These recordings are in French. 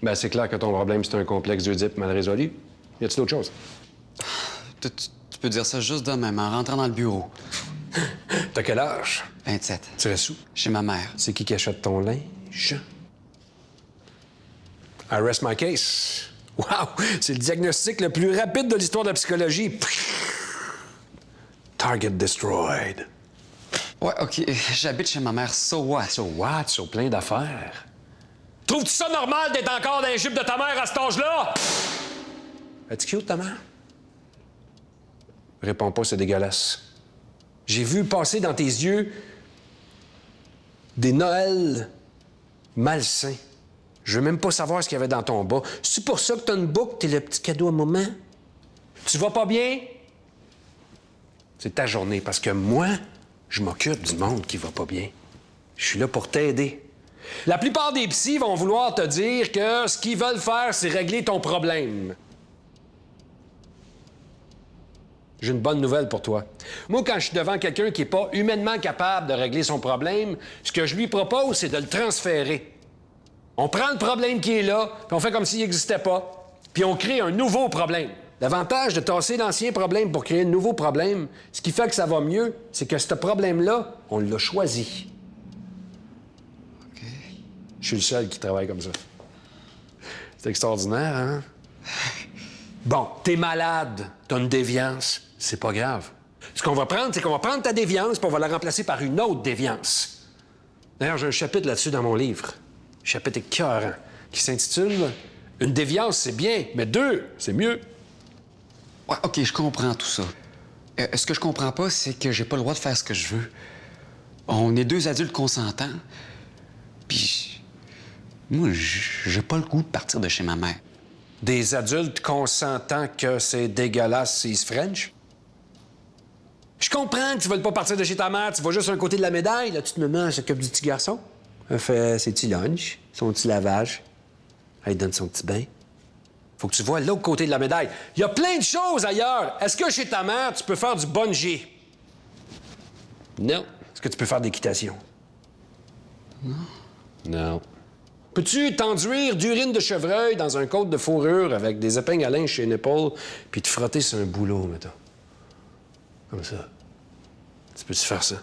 Ben, c'est clair que ton problème, c'est un complexe d'Oedipe mal résolu. Y a-t-il d'autre chose? Tu peux dire ça juste de même, en rentrant dans le bureau. T'as quel âge? 27. Tu restes où? Chez ma mère. C'est qui achète ton linge? I rest my case. Wow! C'est le diagnostic le plus rapide de l'histoire de la psychologie. Target destroyed. Ouais, OK. J'habite chez ma mère. So what? So what? Sur plein d'affaires. Trouves-tu ça normal d'être encore dans les jupes de ta mère à cet âge-là? Es-tu cute, ta mère? Réponds pas, c'est dégueulasse. J'ai vu passer dans tes yeux des Noëls malsains. Je veux même pas savoir ce qu'il y avait dans ton bas. C'est pour ça que t'as une boucle, t'es le petit cadeau à maman? Tu vas pas bien? C'est ta journée, parce que moi, je m'occupe du monde qui va pas bien. Je suis là pour t'aider. La plupart des psys vont vouloir te dire que ce qu'ils veulent faire, c'est régler ton problème. J'ai une bonne nouvelle pour toi. Moi, quand je suis devant quelqu'un qui n'est pas humainement capable de régler son problème, ce que je lui propose, c'est de le transférer. On prend le problème qui est là, puis on fait comme s'il n'existait pas, puis on crée un nouveau problème. L'avantage de tasser l'ancien problème pour créer un nouveau problème, ce qui fait que ça va mieux, c'est que ce problème-là, on l'a choisi. OK. Je suis le seul qui travaille comme ça. C'est extraordinaire, hein? Bon, t'es malade, t'as une déviance, c'est pas grave. Ce qu'on va prendre, c'est qu'on va prendre ta déviance puis on va la remplacer par une autre déviance. D'ailleurs, j'ai un chapitre là-dessus dans mon livre. Chapitre écœurant, qui s'intitule « Une déviance, c'est bien, mais deux, c'est mieux ». Ouais, OK, je comprends tout ça. Ce que je comprends pas, c'est que j'ai pas le droit de faire ce que je veux. On est deux adultes consentants. Puis, moi, j'ai pas le goût de partir de chez ma mère. Des adultes consentant que c'est dégueulasse s'ils se frenchent? Je comprends que tu veux pas partir de chez ta mère, tu vas juste un côté de la médaille. La petite maman, elle s'occupe du petit garçon. Elle fait ses petits lunchs, son petit lavage. Elle donne son petit bain. Faut que tu vois l'autre côté de la médaille. Il y a plein de choses ailleurs. Est-ce que chez ta mère, tu peux faire du bungee? Non. Est-ce que tu peux faire de l'équitation? Non. Non. Peux-tu t'enduire d'urine de chevreuil dans un côte de fourrure avec des épingles à linge chez une épaule, puis te frotter sur un boulot, mettons? Comme ça. Tu peux-tu faire ça?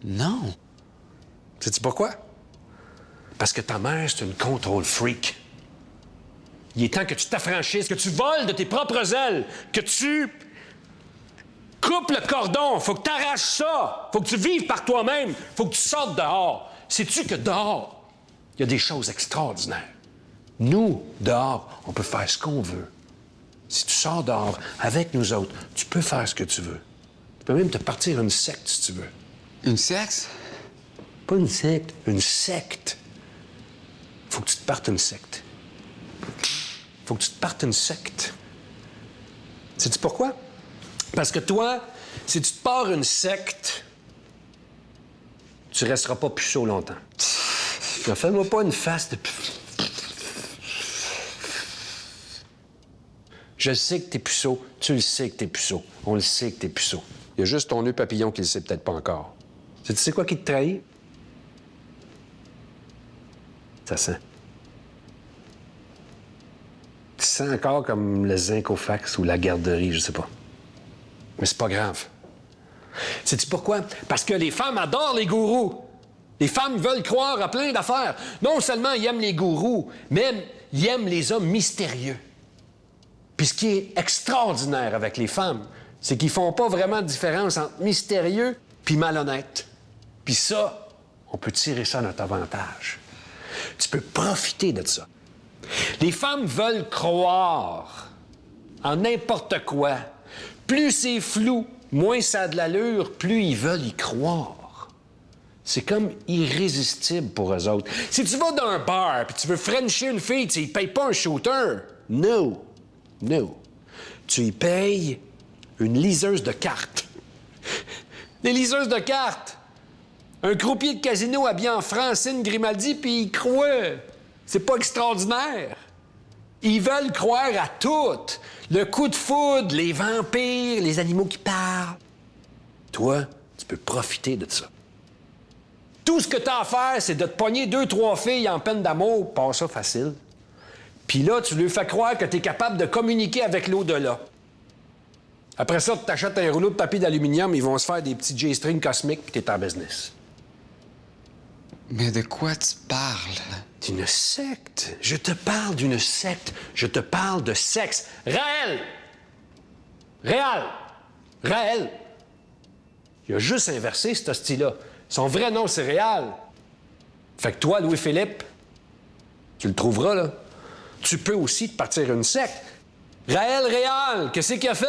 Non. Sais-tu pourquoi? Parce que ta mère, c'est une contrôle freak. Il est temps que tu t'affranchisses, que tu voles de tes propres ailes, que tu coupes le cordon. Faut que tu arraches ça. Faut que tu vives par toi-même. Faut que tu sortes dehors. Sais-tu que dehors, il y a des choses extraordinaires. Nous, dehors, on peut faire ce qu'on veut. Si tu sors dehors avec nous autres, tu peux faire ce que tu veux. Tu peux même te partir une secte, si tu veux. Une sexe? Pas une secte, une secte. Faut que tu te partes une secte. Faut que tu te partes une secte. Sais-tu pourquoi? Parce que toi, si tu te pars une secte, tu resteras pas puceau longtemps. Ne fais-moi pas une face de... Je sais que t'es puceau. Tu le sais que t'es puceau. On le sait que t'es puceau. Il y a juste ton nœud papillon qui le sait peut-être pas encore. Tu sais quoi qui te trahit? Ça sent. Tu sens encore comme le zinc au fax ou la garderie, je sais pas. Mais c'est pas grave. Sais-tu pourquoi? Parce que les femmes adorent les gourous. Les femmes veulent croire à plein d'affaires. Non seulement ils aiment les gourous, mais ils aiment les hommes mystérieux. Puis ce qui est extraordinaire avec les femmes, c'est qu'ils font pas vraiment de différence entre mystérieux puis malhonnête. Puis ça, on peut tirer ça à notre avantage. Tu peux profiter de ça. Les femmes veulent croire en n'importe quoi. Plus c'est flou, moins ça a de l'allure, plus ils veulent y croire. C'est comme irrésistible pour eux autres. Si tu vas dans un bar puis tu veux frencher une fille, tu y payes pas un shooter. No. No. Tu y payes une liseuse de cartes. Des liseuses de cartes. Un croupier de casino habillé en Francine Grimaldi, puis il croit. C'est pas extraordinaire. Ils veulent croire à tout. Le coup de foudre, les vampires, les animaux qui parlent. Toi, tu peux profiter de ça. Tout ce que t'as à faire, c'est de te pogner 2-3 filles en peine d'amour, pas ça facile. Puis là, tu lui fais croire que tu es capable de communiquer avec l'au-delà. Après ça, tu t'achètes un rouleau de papier d'aluminium, ils vont se faire des petits J-strings cosmiques, puis t'es en business. Mais de quoi tu parles? D'une secte. Je te parle d'une secte. Je te parle de sexe. Raël! Réal! Raël! Il a juste inversé, cet hostie-là. Son vrai nom, c'est Réal. Fait que toi, Louis-Philippe, tu le trouveras, là. Tu peux aussi te partir une secte. Raël Réal, qu'est-ce qu'il a fait?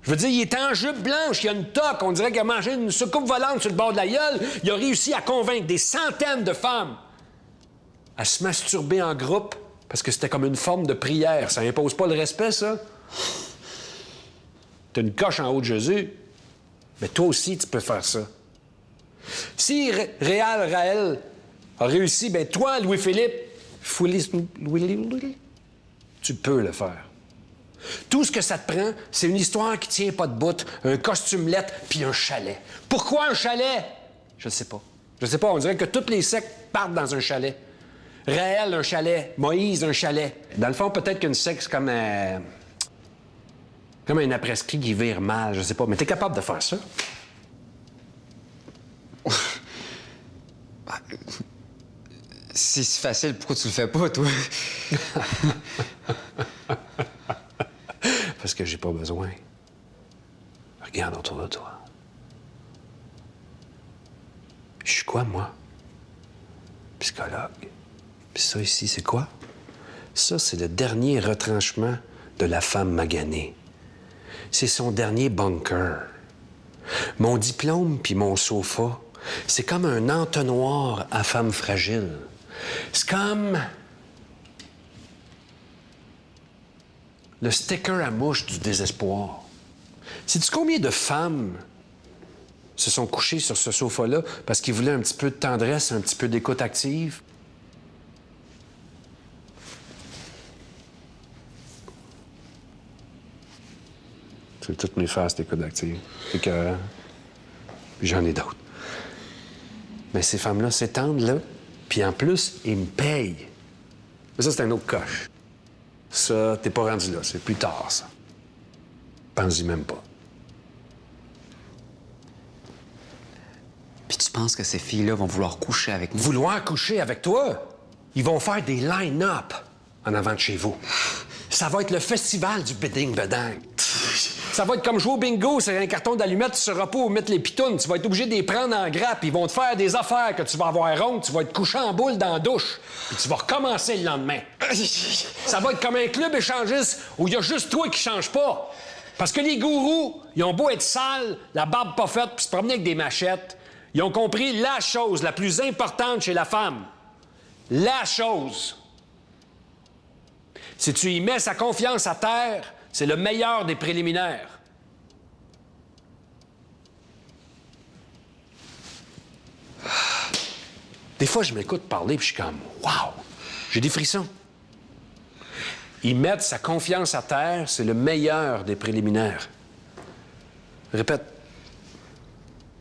Je veux dire, il est en jupe blanche, il a une toque, on dirait qu'il a mangé une soucoupe volante sur le bord de la gueule. Il a réussi à convaincre des centaines de femmes à se masturber en groupe parce que c'était comme une forme de prière. Ça impose pas le respect, ça? T'as une coche en haut de Jésus, mais toi aussi, tu peux faire ça. Si Raël a réussi, ben toi, Louis-Philippe, tu peux le faire. Tout ce que ça te prend, c'est une histoire qui tient pas de bout, un costumelette puis un chalet. Pourquoi un chalet? Je ne sais pas. Je sais pas, on dirait que toutes les sectes partent dans un chalet. Raël, un chalet. Moïse, un chalet. Dans le fond, peut-être qu'une secte, c'est comme un après-ski qui vire mal, je sais pas. Mais t'es capable de faire ça? C'est si facile, pourquoi tu le fais pas, toi? Parce que j'ai pas besoin. Regarde autour de toi. Je suis quoi, moi? Psychologue. Puis ça ici, c'est quoi? Ça, c'est le dernier retranchement de la femme maganée. C'est son dernier bunker. Mon diplôme puis mon sofa, c'est comme un entonnoir à femme fragile. C'est comme le sticker à mouche du désespoir. Sais-tu combien de femmes se sont couchées sur ce sofa-là parce qu'ils voulaient un petit peu de tendresse, un petit peu d'écoute active? C'est toutes mes phases d'écoute active. C'est que j'en ai d'autres. Mais ces femmes-là s'étendent, là, puis en plus, ils me payent. Mais ça, c'est un autre coche. Ça, t'es pas rendu là. C'est plus tard, ça. Pense-y même pas. Puis tu penses que ces filles-là vont vouloir coucher avec moi? Vouloir coucher avec toi? Ils vont faire des line-up en avant de chez vous. Ça va être le festival du bidding-bedang. Ça va être comme jouer au bingo sur un carton d'allumettes, tu sauras pas où mettre les pitounes. Tu vas être obligé de les prendre en grappe. Ils vont te faire des affaires que tu vas avoir ronde. Tu vas être couché en boule dans la douche. Puis tu vas recommencer le lendemain. Ça va être comme un club échangiste où il y a juste toi qui change pas. Parce que les gourous, ils ont beau être sales, la barbe pas faite, puis se promener avec des machettes, ils ont compris la chose la plus importante chez la femme. La chose. Si tu y mets sa confiance à terre, c'est le meilleur des préliminaires. Des fois, je m'écoute parler puis je suis comme « Wow! » J'ai des frissons. Y mettre sa confiance à terre, c'est le meilleur des préliminaires. Répète.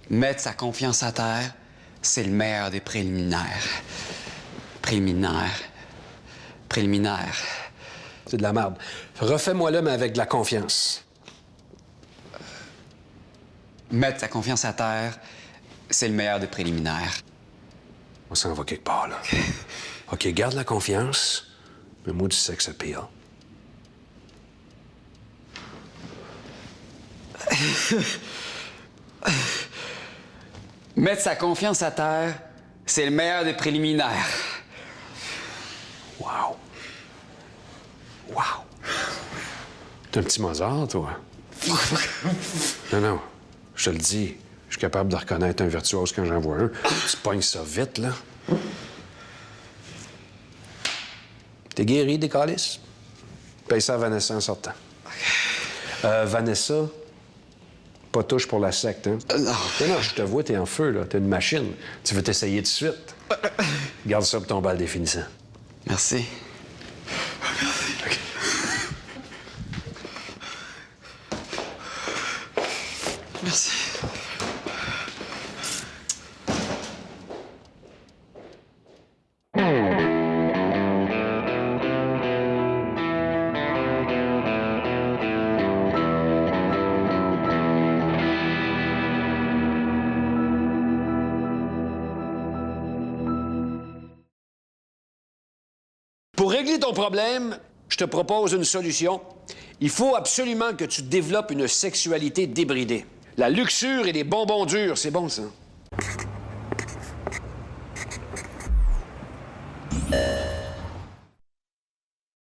Mettre sa confiance à terre, c'est le meilleur des préliminaires. Préliminaires. Préliminaires. C'est de la merde. Refais-moi-le, mais avec de la confiance. Mettre sa confiance à terre, c'est le meilleur des préliminaires. On s'en va quelque part, là. OK, garde la confiance, mais moi, du sexe à pire. Mettre sa confiance à terre, c'est le meilleur des préliminaires. Wow. Wow. T'es un petit Mozart, toi. Non, je te le dis. Je suis capable de reconnaître un virtuose quand j'en vois un. Tu pognes ça vite, là. T'es guéri des calices? Paye ça à Vanessa en sortant. Vanessa, pas touche pour la secte, hein? Non, je te vois, t'es en feu, là. T'es une machine. Tu veux t'essayer tout de suite. Garde ça pour ton bal définissant. Merci. OK. Merci. Pour régler ton problème, je te propose une solution. Il faut absolument que tu développes une sexualité débridée. La luxure et les bonbons durs, c'est bon, ça.